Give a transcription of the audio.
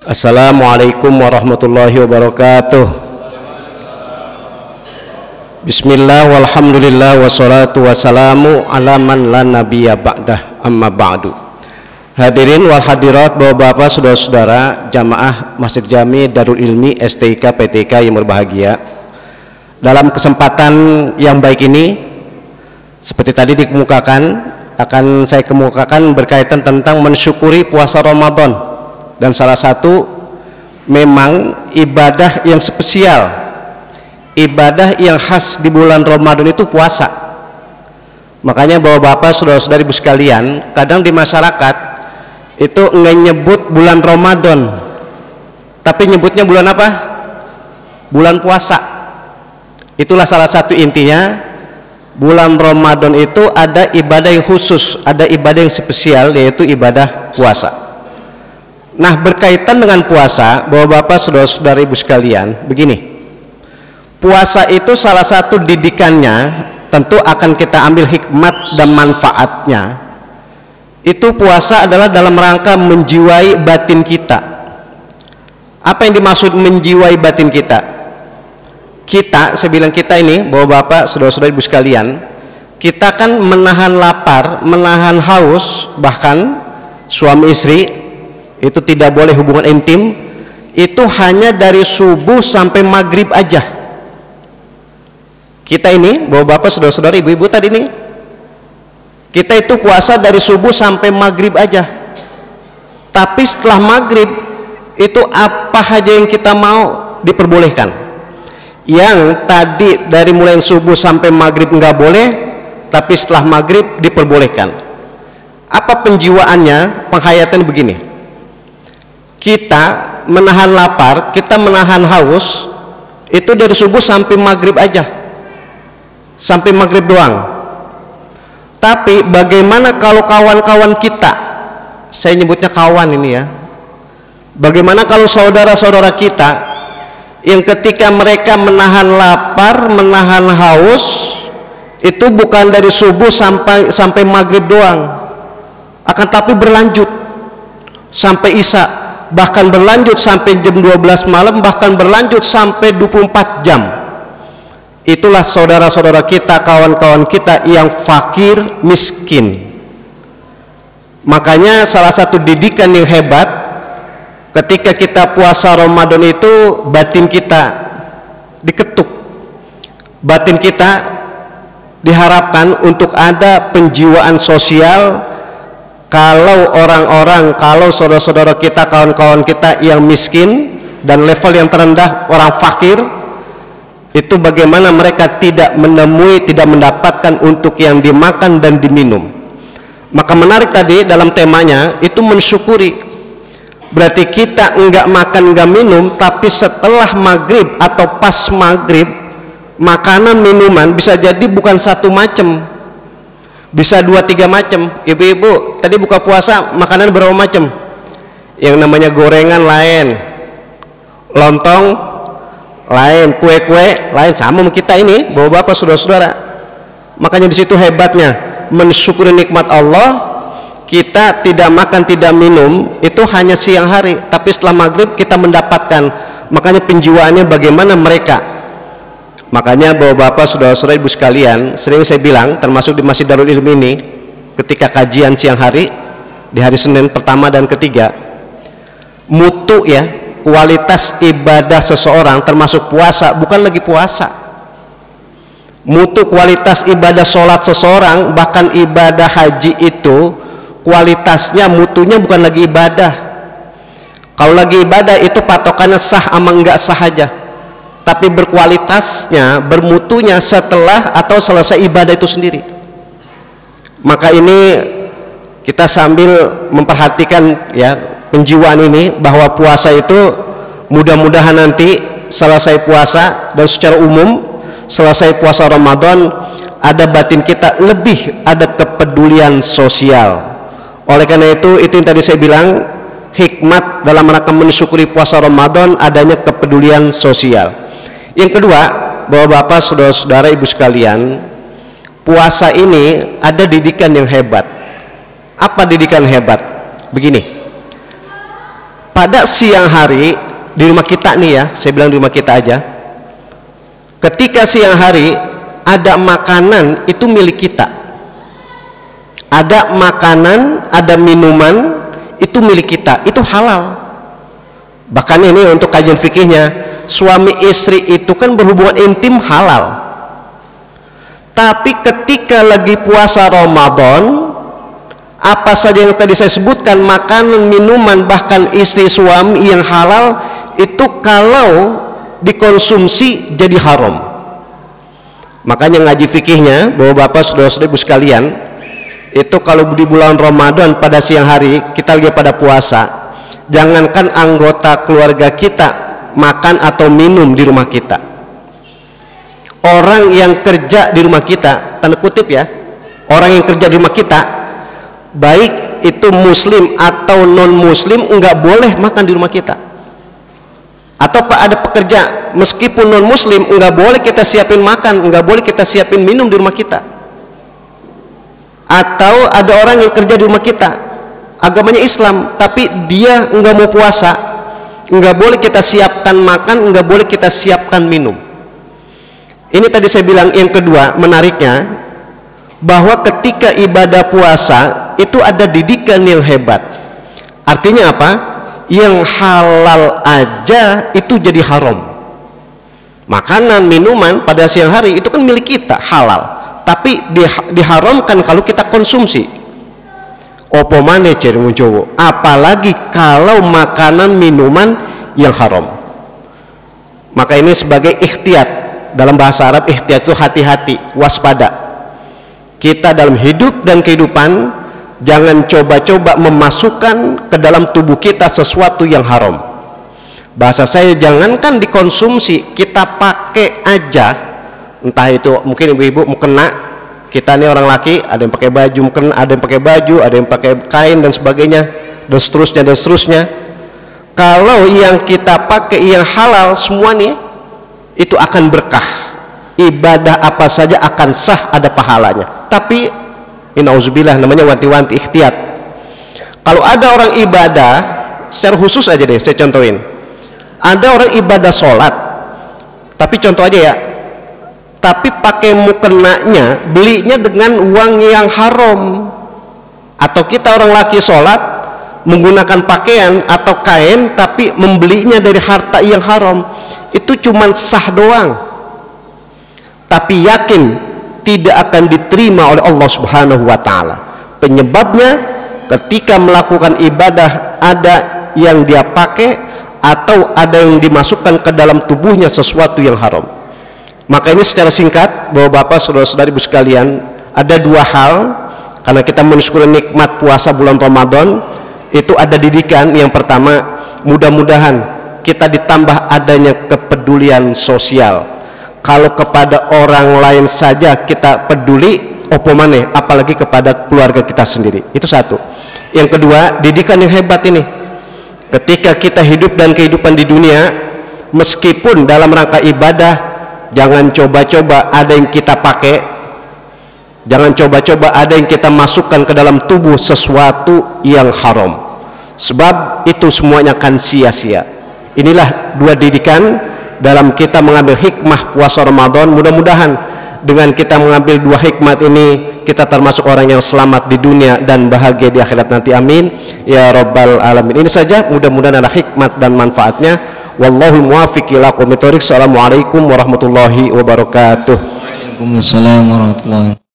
Assalamualaikum warahmatullahi wabarakatuh. Bismillah walhamdulillah wassalatu wassalamu ala man la nabiyya ba'dah, amma ba'du. Hadirin wal hadirat, bapak-bapak, saudara-saudara jamaah Masjid Jami Darul Ilmi STIK PTK yang berbahagia. Dalam kesempatan yang baik ini, seperti tadi dikemukakan, akan saya kemukakan berkaitan tentang mensyukuri puasa Ramadan. Dan salah satu memang ibadah yang spesial, ibadah yang khas di bulan Ramadan itu puasa. Makanya bapak-bapak, saudara-saudari ibu sekalian, kadang di masyarakat itu nggak nyebut bulan Ramadan, tapi nyebutnya bulan apa? Bulan puasa. Itulah salah satu intinya. Bulan Ramadan itu ada ibadah yang khusus, ada ibadah yang spesial, yaitu ibadah puasa. Nah, berkaitan dengan puasa, bapak-bapak, saudara-saudara ibu sekalian, begini, puasa itu salah satu didikannya tentu akan kita ambil hikmat dan manfaatnya. Itu puasa adalah dalam rangka menjiwai batin kita. Apa yang dimaksud menjiwai batin kita? Kita, saya bilang kita ini, bapak-bapak, saudara-saudara ibu sekalian, kita kan menahan lapar, menahan haus, bahkan suami istri itu tidak boleh hubungan intim, itu hanya dari subuh sampai maghrib aja. Kita ini, bapak-bapak, saudara-saudara, ibu-ibu tadi nih, kita itu puasa dari subuh sampai maghrib aja. Tapi setelah maghrib itu apa aja yang kita mau diperbolehkan. Yang tadi dari mulai subuh sampai maghrib nggak boleh, tapi setelah maghrib diperbolehkan. Apa penjiwaannya? Penghayatan begini, kita menahan lapar, kita menahan haus itu dari subuh sampai maghrib aja, sampai maghrib doang. Tapi bagaimana kalau kawan-kawan kita, saya nyebutnya kawan ini ya, bagaimana kalau saudara-saudara kita yang ketika mereka menahan lapar, menahan haus itu bukan dari subuh sampai maghrib doang, akan tapi berlanjut sampai isya, bahkan berlanjut sampai jam 12 malam, bahkan berlanjut sampai 24 jam. Itulah saudara-saudara kita, kawan-kawan kita yang fakir, miskin. Makanya salah satu didikan yang hebat ketika kita puasa Ramadan itu, batin kita diketuk, batin kita diharapkan untuk ada penjiwaan sosial. Kalau orang-orang, kalau saudara-saudara kita, kawan-kawan kita yang miskin dan level yang terendah, orang fakir, itu bagaimana mereka tidak menemui, tidak mendapatkan untuk yang dimakan dan diminum. Maka menarik tadi dalam temanya itu mensyukuri. Berarti kita enggak makan, enggak minum, tapi setelah maghrib atau pas maghrib, makanan minuman bisa jadi bukan satu macam, bisa 2-3 macam. Ibu-ibu tadi buka puasa makanan berapa macam? Yang namanya gorengan lain, lontong lain, kue-kue lain, sama kita ini bapak-bapak, saudara-saudara. Makanya di situ hebatnya mensyukuri nikmat Allah. Kita tidak makan, tidak minum itu hanya siang hari, tapi setelah maghrib kita mendapatkan. Makanya penjiwaannya bagaimana mereka. Makanya bapak-bapak, saudara-saudara ibu sekalian, sering saya bilang, termasuk di Masjid Darul Ilmi ini, ketika kajian siang hari di hari Senin pertama dan ketiga, mutu ya, kualitas ibadah seseorang termasuk puasa bukan lagi puasa. Mutu kualitas ibadah sholat seseorang, bahkan ibadah haji itu kualitasnya, mutunya bukan lagi ibadah. Kalau lagi ibadah itu patokannya sah ama enggak sah aja, tapi berkualitasnya, bermutunya setelah atau selesai ibadah itu sendiri. Maka ini kita sambil memperhatikan ya penjiwaan ini, bahwa puasa itu mudah-mudahan nanti selesai puasa dan secara umum selesai puasa Ramadan ada batin kita lebih ada kepedulian sosial. Oleh karena itu yang tadi saya bilang, hikmat dalam rangka mensyukuri puasa Ramadan adanya kepedulian sosial. Yang kedua, bapak-bapak, saudara-saudara ibu sekalian, puasa ini ada didikan yang hebat. Apa didikan hebat? Begini, pada siang hari di rumah kita nih ya, saya bilang di rumah kita aja, ketika siang hari ada makanan itu milik kita, ada makanan, ada minuman itu milik kita, itu halal. Bahkan ini untuk kajian fikihnya, suami istri itu kan berhubungan intim halal. Tapi ketika lagi puasa Ramadan, apa saja yang tadi saya sebutkan, makanan, minuman, bahkan istri suami yang halal, itu kalau dikonsumsi jadi haram. Makanya ngaji fikihnya, bapak-bapak, saudara-saudara ibu sekalian, itu kalau di bulan Ramadan pada siang hari kita lagi pada puasa, jangankan anggota keluarga kita makan atau minum di rumah kita, orang yang kerja di rumah kita, tanda kutip ya, orang yang kerja di rumah kita, baik itu muslim atau non muslim, enggak boleh makan di rumah kita. Atau ada pekerja meskipun non muslim, enggak boleh kita siapin makan, enggak boleh kita siapin minum di rumah kita. Atau ada orang yang kerja di rumah kita, agamanya Islam, tapi dia enggak mau puasa, enggak boleh kita siapkan makan, enggak boleh kita siapkan minum. Ini tadi saya bilang yang kedua, menariknya bahwa ketika ibadah puasa itu ada didikan yang hebat. Artinya apa? Yang halal aja itu jadi haram. Makanan, minuman pada siang hari itu kan milik kita, halal, tapi diharamkan kalau kita konsumsi. Opo maneh ceri muncowo, apalagi kalau makanan minuman yang haram. Maka ini sebagai ikhtiyat, dalam bahasa Arab ikhtiyat itu hati-hati, waspada. Kita dalam hidup dan kehidupan jangan coba-coba memasukkan ke dalam tubuh kita sesuatu yang haram. Bahasa saya, jangankan dikonsumsi, kita pakai aja, entah itu mungkin ibu-ibu mau kena, kita ini orang laki, ada yang pakai baju mukena, ada yang pakai baju, ada yang pakai kain dan sebagainya, dan seterusnya dan seterusnya. Kalau yang kita pakai yang halal semua nih, itu akan berkah. Ibadah apa saja akan sah, ada pahalanya. Tapi inauzubillah, namanya wanti-wanti ikhtiyat. Kalau ada orang ibadah secara khusus aja deh, saya contohin. Ada orang ibadah sholat, tapi contoh aja ya, tapi pakai mukenanya belinya dengan uang yang haram. Atau kita orang laki sholat menggunakan pakaian atau kain tapi membelinya dari harta yang haram, itu cuman sah doang, tapi yakin tidak akan diterima oleh Allah Subhanahu wa Ta'ala. Penyebabnya ketika melakukan ibadah ada yang dia pakai atau ada yang dimasukkan ke dalam tubuhnya sesuatu yang haram. Maka ini secara singkat, bapak-bapak, saudara-saudari ibu sekalian, ada dua hal. Karena kita mensyukuri nikmat puasa bulan Ramadan, itu ada didikan. Yang pertama, mudah-mudahan kita ditambah adanya kepedulian sosial. Kalau kepada orang lain saja kita peduli, opo maneh apalagi kepada keluarga kita sendiri. Itu satu. Yang kedua, didikan yang hebat ini. Ketika kita hidup dan kehidupan di dunia, meskipun dalam rangka ibadah, jangan coba-coba ada yang kita pakai, jangan coba-coba ada yang kita masukkan ke dalam tubuh sesuatu yang haram, sebab itu semuanya akan sia-sia. Inilah dua didikan dalam kita mengambil hikmah puasa Ramadan. Mudah-mudahan dengan kita mengambil dua hikmat ini, kita termasuk orang yang selamat di dunia dan bahagia di akhirat nanti. Amin ya rabbal alamin. Ini saja, mudah-mudahan ada hikmat dan manfaatnya. Wallahu muwaffiq ila aqwamit thoriq. Assalamualaikum warahmatullahi wabarakatuh. Waalaikumsalam warahmatullahi wabarakatuh.